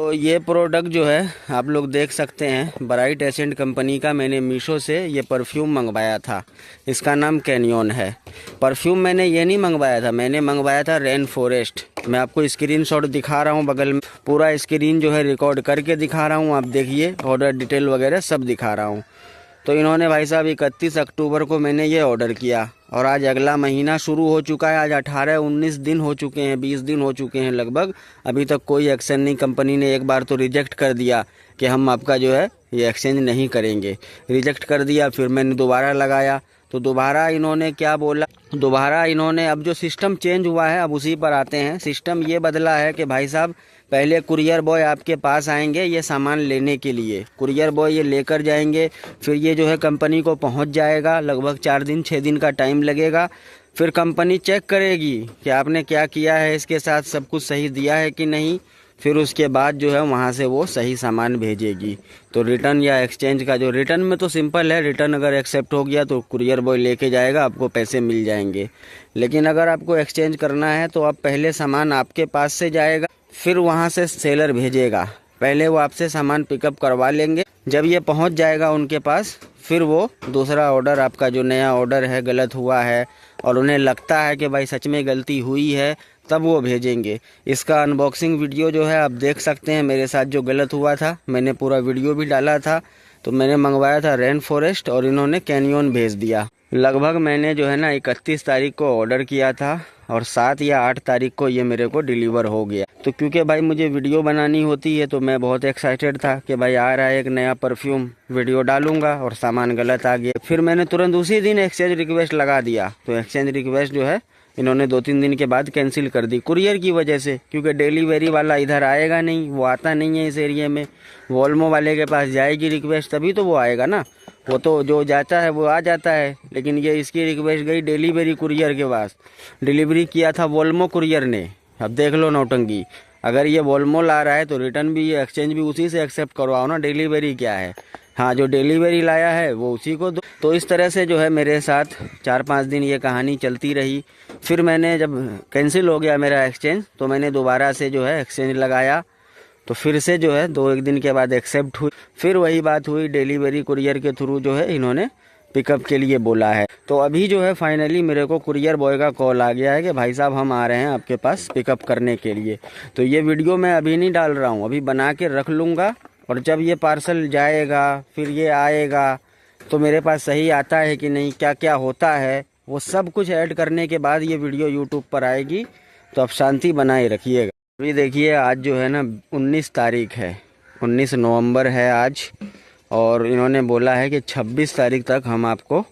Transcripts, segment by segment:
तो ये प्रोडक्ट जो है आप लोग देख सकते हैं, ब्राइट एसेंट कंपनी का मैंने मीशो से ये परफ्यूम मंगवाया था। इसका नाम कैनियन है। परफ्यूम मैंने ये नहीं मंगवाया था, मैंने मंगवाया था रेन फॉरेस्ट। मैं आपको स्क्रीनशॉट दिखा रहा हूँ, बगल में पूरा स्क्रीन जो है रिकॉर्ड करके दिखा रहा हूँ। आप देखिए, ऑर्डर डिटेल वगैरह सब दिखा रहा हूँ। तो इन्होंने भाई साहब 31 अक्टूबर को मैंने ये ऑर्डर किया और आज अगला महीना शुरू हो चुका है। आज 18-19 दिन हो चुके हैं, 20 दिन हो चुके हैं लगभग। अभी तक कोई एक्शन नहीं। कंपनी ने एक बार तो रिजेक्ट कर दिया कि हम आपका जो है ये एक्सचेंज नहीं करेंगे, रिजेक्ट कर दिया। फिर मैंने दोबारा लगाया तो दोबारा इन्होंने क्या बोला, दोबारा इन्होंने अब जो सिस्टम चेंज हुआ है अब उसी पर आते हैं। सिस्टम ये बदला है कि भाई साहब पहले कुरियर बॉय आपके पास आएंगे ये सामान लेने के लिए, कुरियर बॉय ये लेकर जाएंगे, फिर ये जो है कंपनी को पहुंच जाएगा। लगभग 4-6 दिन का टाइम लगेगा। फिर कंपनी चेक करेगी कि आपने क्या किया है, इसके साथ सब कुछ सही दिया है कि नहीं। फिर उसके बाद जो है वहाँ से वो सही सामान भेजेगी। तो रिटर्न या एक्सचेंज का जो रिटर्न में तो सिंपल है, रिटर्न अगर एक्सेप्ट हो गया तो कुरियर बॉय लेके जाएगा, आपको पैसे मिल जाएंगे। लेकिन अगर आपको एक्सचेंज करना है तो आप पहले सामान आपके पास से जाएगा, फिर वहाँ से सेलर भेजेगा। पहले वो आपसे सामान पिकअप करवा लेंगे, जब ये पहुँच जाएगा उनके पास फिर वो दूसरा ऑर्डर, आपका जो नया ऑर्डर है गलत हुआ है और उन्हें लगता है कि भाई सच में गलती हुई है, तब वो भेजेंगे। इसका अनबॉक्सिंग वीडियो जो है आप देख सकते हैं। मेरे साथ जो गलत हुआ था मैंने पूरा वीडियो भी डाला था। तो मैंने मंगवाया था रेन फॉरेस्ट और इन्होंने कैनियन भेज दिया। लगभग मैंने जो है ना 31 तारीख को ऑर्डर किया था और 7 या 8 तारीख को ये मेरे को डिलीवर हो गया। तो क्योंकि भाई मुझे वीडियो बनानी होती है तो मैं बहुत एक्साइटेड था कि भाई आ रहा है एक नया परफ्यूम, वीडियो डालूंगा, और सामान गलत आ गया। फिर मैंने तुरंत उसी दिन एक्सचेंज रिक्वेस्ट लगा दिया। तो एक्सचेंज रिक्वेस्ट जो है इन्होंने 2-3 दिन के बाद कैंसिल कर दी कुरियर की वजह से, क्योंकि डिलीवरी वाला इधर आएगा नहीं, वो आता नहीं है इस एरिया में। वॉल्मो वाले के पास जाएगी रिक्वेस्ट तभी तो वो आएगा ना, वो तो जो जाता है वो आ जाता है। लेकिन ये इसकी रिक्वेस्ट गई डिलीवरी कुरियर के पास, डिलीवरी किया था वॉल्मो कुरियर ने। अब देख लो नौटंकी, अगर ये वॉल्मो ला रहा है तो रिटर्न भी एक्सचेंज भी उसी से एक्सेप्ट करवाओ ना, डिलीवरी क्या है। हाँ, जो डिलीवरी लाया है वो उसी को दो। तो इस तरह से जो है मेरे साथ 4-5 दिन ये कहानी चलती रही। फिर मैंने जब कैंसिल हो गया मेरा एक्सचेंज तो मैंने दोबारा से जो है एक्सचेंज लगाया, तो फिर से जो है 2-1 दिन के बाद एक्सेप्ट हुई। फिर वही बात हुई, डिलीवरी कुरियर के थ्रू जो है इन्होंने पिकअप के लिए बोला है। तो अभी जो है फाइनली मेरे को कुरियर बॉय का कॉल आ गया है कि भाई साहब हम आ रहे हैं आपके पास पिकअप करने के लिए। तो ये वीडियो मैं अभी नहीं डाल रहा हूँ, अभी बना के रख लूँगा, और जब ये पार्सल जाएगा फिर ये आएगा तो मेरे पास सही आता है कि नहीं, क्या क्या होता है, वो सब कुछ ऐड करने के बाद ये वीडियो यूट्यूब पर आएगी। तो आप शांति बनाए रखिएगा। अभी देखिए आज जो है ना 19 तारीख है, 19 नवंबर है आज, और इन्होंने बोला है कि 26 तारीख तक हम आपको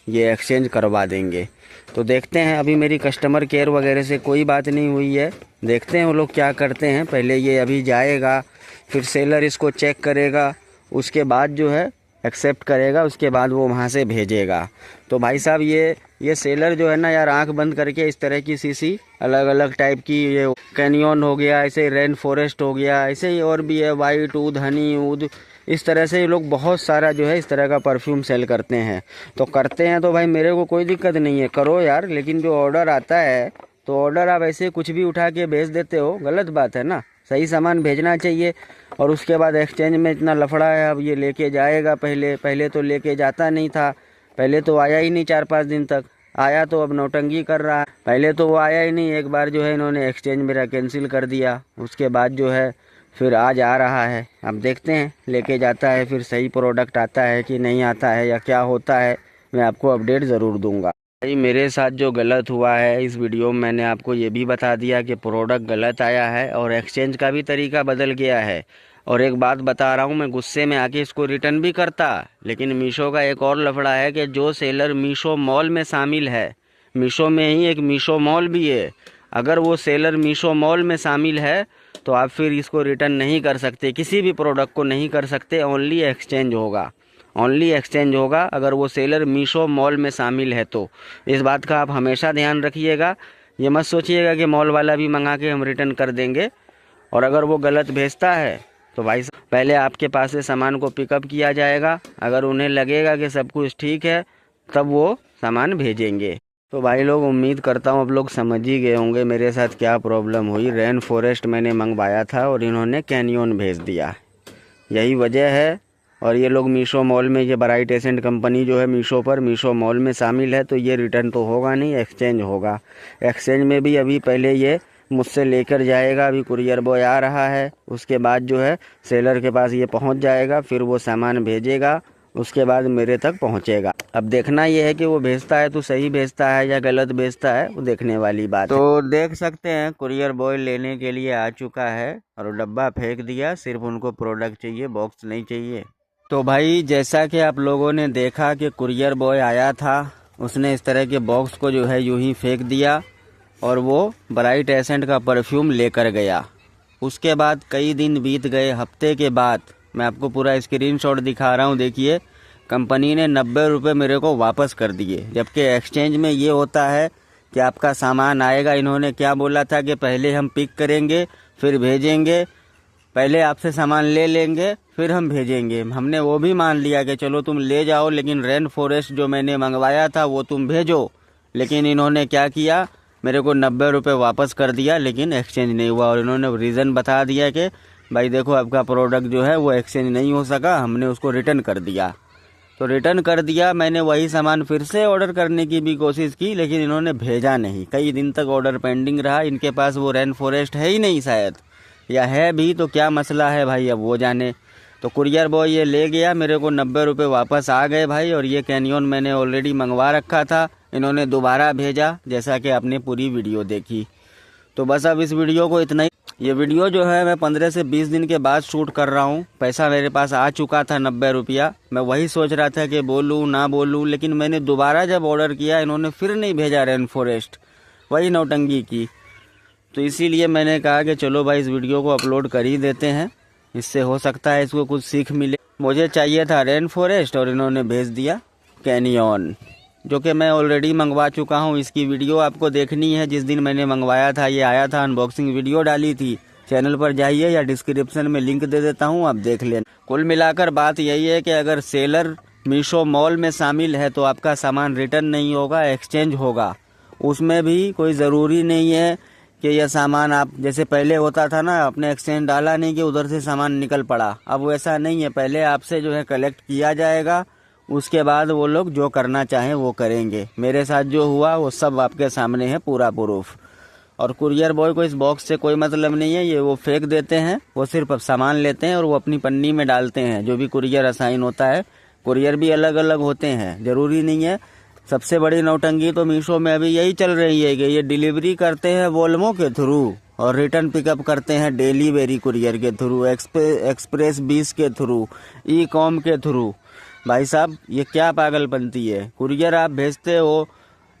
ये एक्सचेंज करवा देंगे। तो देखते हैं, अभी मेरी कस्टमर केयर वगैरह से कोई बात नहीं हुई है, देखते हैं वो लोग क्या करते हैं। पहले ये अभी जाएगा, फिर सेलर इसको चेक करेगा, उसके बाद जो है एक्सेप्ट करेगा, उसके बाद वो वहाँ से भेजेगा। तो भाई साहब ये सेलर जो है ना यार, आंख बंद करके इस तरह की सीसी अलग अलग टाइप की, ये कैनियन हो गया, ऐसे रेन फॉरेस्ट हो गया, ऐसे ही और भी है, वाइट ऊद, हनी ऊद, इस तरह से ये लोग बहुत सारा जो है इस तरह का परफ्यूम सेल करते हैं। तो करते हैं तो भाई मेरे को कोई दिक्कत नहीं है, करो यार। लेकिन जो ऑर्डर आता है तो ऑर्डर आप ऐसे कुछ भी उठा के भेज देते हो, गलत बात है ना। सही सामान भेजना चाहिए। और उसके बाद एक्सचेंज में इतना लफड़ा है, अब ये लेके जाएगा, पहले तो लेके जाता नहीं था, पहले तो आया ही नहीं 4-5 दिन तक, आया तो अब नौटंकी कर रहा है। पहले तो वो आया ही नहीं, एक बार जो है इन्होंने एक्सचेंज मेरा कैंसिल कर दिया, उसके बाद जो है फिर आज आ रहा है। अब देखते हैं लेके जाता है फिर सही प्रोडक्ट आता है कि नहीं आता है या क्या होता है, मैं आपको अपडेट ज़रूर दूंगा। भाई मेरे साथ जो गलत हुआ है इस वीडियो में मैंने आपको ये भी बता दिया कि प्रोडक्ट गलत आया है और एक्सचेंज का भी तरीका बदल गया है। और एक बात बता रहा हूँ, मैं गुस्से में आके इसको रिटर्न भी करता, लेकिन मीशो का एक और लफड़ा है कि जो सेलर मीशो मॉल में शामिल है, मीशो में ही एक मीशो मॉल भी है, अगर वो सेलर मीशो मॉल में शामिल है तो आप फिर इसको रिटर्न नहीं कर सकते, किसी भी प्रोडक्ट को नहीं कर सकते। ओनली एक्सचेंज होगा, ओनली एक्सचेंज होगा अगर वो सेलर मीशो मॉल में शामिल है। तो इस बात का आप हमेशा ध्यान रखिएगा। ये मत सोचिएगा कि मॉल वाला भी मंगा के हम रिटर्न कर देंगे। और अगर वो गलत भेजता है तो भाई पहले आपके पास से सामान को पिकअप किया जाएगा, अगर उन्हें लगेगा कि सब कुछ ठीक है तब वो सामान भेजेंगे। तो भाई लोग, उम्मीद करता हूँ आप लोग समझ ही गए होंगे मेरे साथ क्या प्रॉब्लम हुई। रेन फॉरेस्ट मैंने मंगवाया था और इन्होंने कैनियन भेज दिया, यही वजह है। और ये लोग मीशो मॉल में, ये ब्राइट एसेंट कंपनी जो है मीशो पर, मीशो मॉल में शामिल है, तो ये रिटर्न तो होगा नहीं, एक्सचेंज होगा। एक्सचेंज में भी अभी पहले ये मुझसे लेकर जाएगा, अभी कुरियर बॉय आ रहा है, उसके बाद जो है सेलर के पास ये पहुंच जाएगा, फिर वो सामान भेजेगा, उसके बाद मेरे तक पहुंचेगा। अब देखना ये है कि वो भेजता है तो सही भेजता है या गलत भेजता है, वो देखने वाली बात है। तो देख सकते हैं कुरियर बॉय लेने के लिए आ चुका है और डब्बा फेंक दिया, सिर्फ उनको प्रोडक्ट चाहिए, बॉक्स नहीं चाहिए। तो भाई जैसा कि आप लोगों ने देखा कि कुरियर बॉय आया था, उसने इस तरह के बॉक्स को जो है यूं ही फेंक दिया और वो ब्राइट एसेंट का परफ्यूम लेकर गया। उसके बाद कई दिन बीत गए, हफ्ते के बाद मैं आपको पूरा स्क्रीनशॉट दिखा रहा हूँ, देखिए कंपनी ने 90 रुपये मेरे को वापस कर दिए। जबकि एक्सचेंज में ये होता है कि आपका सामान आएगा, इन्होंने क्या बोला था कि पहले हम पिक करेंगे फिर भेजेंगे, पहले आपसे सामान ले लेंगे फिर हम भेजेंगे। हमने वो भी मान लिया कि चलो तुम ले जाओ, लेकिन रेन फॉरेस्ट जो मैंने मंगवाया था वो तुम भेजो। लेकिन इन्होंने क्या किया, मेरे को 90 रुपये वापस कर दिया, लेकिन एक्सचेंज नहीं हुआ। और इन्होंने रीज़न बता दिया कि भाई देखो आपका प्रोडक्ट जो है वो एक्सचेंज नहीं हो सका, हमने उसको रिटर्न कर दिया। तो रिटर्न कर दिया, मैंने वही सामान फिर से ऑर्डर करने की भी कोशिश की, लेकिन इन्होंने भेजा नहीं। कई दिन तक ऑर्डर पेंडिंग रहा, इनके पास वो रेन फॉरेस्ट है ही नहीं शायद, या है भी तो क्या मसला है भाई, अब वो जाने। तो कुरियर बॉय ये ले गया, मेरे को 90 रुपये वापस आ गए भाई। और ये कैनियन मैंने ऑलरेडी मंगवा रखा था, इन्होंने दोबारा भेजा, जैसा कि आपने पूरी वीडियो देखी। तो बस अब इस वीडियो को इतना ही। ये वीडियो जो है मैं 15 से 20 दिन के बाद शूट कर रहा हूँ। पैसा मेरे पास आ चुका था 90 रुपया। मैं वही सोच रहा था कि बोलूँ ना बोलूँ, लेकिन मैंने दोबारा जब ऑर्डर किया इन्होंने फिर नहीं भेजा रेन फॉरेस्ट, वही नौटंकी की। तो इसीलिए मैंने कहा कि चलो भाई इस वीडियो को अपलोड कर ही देते हैं, इससे हो सकता है इसको कुछ सीख मिले। मुझे चाहिए था रेन फॉरेस्ट और इन्होंने भेज दिया कैनियन, जो कि मैं ऑलरेडी मंगवा चुका हूं। इसकी वीडियो आपको देखनी है, जिस दिन मैंने मंगवाया था ये आया था, अनबॉक्सिंग वीडियो डाली थी। चैनल पर जाइए या डिस्क्रिप्शन में लिंक दे देता हूं, आप देख लेना। कुल मिलाकर बात यही है कि अगर सेलर मीशो मॉल में शामिल है तो आपका सामान रिटर्न नहीं होगा, एक्सचेंज होगा। उसमें भी कोई ज़रूरी नहीं है कि यह सामान आप, जैसे पहले होता था ना, आपने एक्सचेंज डाला नहीं कि उधर से सामान निकल पड़ा, अब वैसा नहीं है। पहले आपसे जो है कलेक्ट किया जाएगा, उसके बाद वो लोग जो करना चाहें वो करेंगे। मेरे साथ जो हुआ वो सब आपके सामने है, पूरा प्रूफ। और कुरियर बॉय को इस बॉक्स से कोई मतलब नहीं है, ये वो फेंक देते हैं, वो सिर्फ सामान लेते हैं और वो अपनी पन्नी में डालते हैं। जो भी कुरियर असाइन होता है, कुरियर भी अलग अलग होते हैं, ज़रूरी नहीं है। सबसे बड़ी नौटंकी तो मीशो में अभी यही चल रही है कि ये डिलीवरी करते हैं वोल्मो के थ्रू और रिटर्न पिकअप करते हैं डिलीवरी कुरियर के थ्रू, एक्सप्रेस 20 के थ्रू, ई कॉम के थ्रू। भाई साहब ये क्या पागलपंती है। कुरियर आप भेजते हो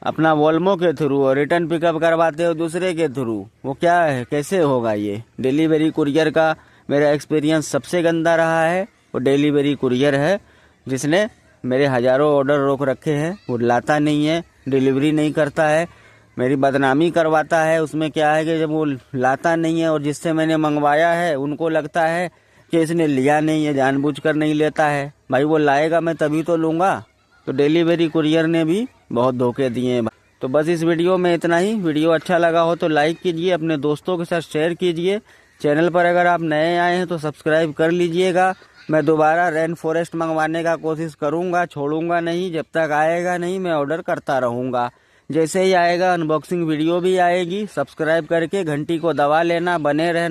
अपना वोल्मो के थ्रू और रिटर्न पिकअप करवाते हो दूसरे के थ्रू, वो क्या है, कैसे होगा ये। डिलीवरी कुरियर का मेरा एक्सपीरियंस सबसे गंदा रहा है। वो डिलीवरी कुरियर है जिसने मेरे हज़ारों ऑर्डर रोक रखे हैं, वो लाता नहीं है, डिलीवरी नहीं करता है, मेरी बदनामी करवाता है। उसमें क्या है कि जब वो लाता नहीं है और जिससे मैंने मंगवाया है उनको लगता है कि इसने लिया नहीं है, जानबूझकर नहीं लेता है। भाई वो लाएगा मैं तभी तो लूँगा। तो डिलीवरी कुरियर ने भी बहुत धोखे दिए हैं। तो बस इस वीडियो में इतना ही। वीडियो अच्छा लगा हो तो लाइक कीजिए, अपने दोस्तों के साथ शेयर कीजिए। चैनल पर अगर आप नए आए हैं तो सब्सक्राइब कर लीजिएगा। मैं दोबारा रेन फॉरेस्ट मंगवाने का कोशिश करूंगा, छोड़ूंगा नहीं, जब तक आएगा नहीं मैं ऑर्डर करता रहूंगा। जैसे ही आएगा अनबॉक्सिंग वीडियो भी आएगी। सब्सक्राइब करके घंटी को दबा लेना, बने रहना।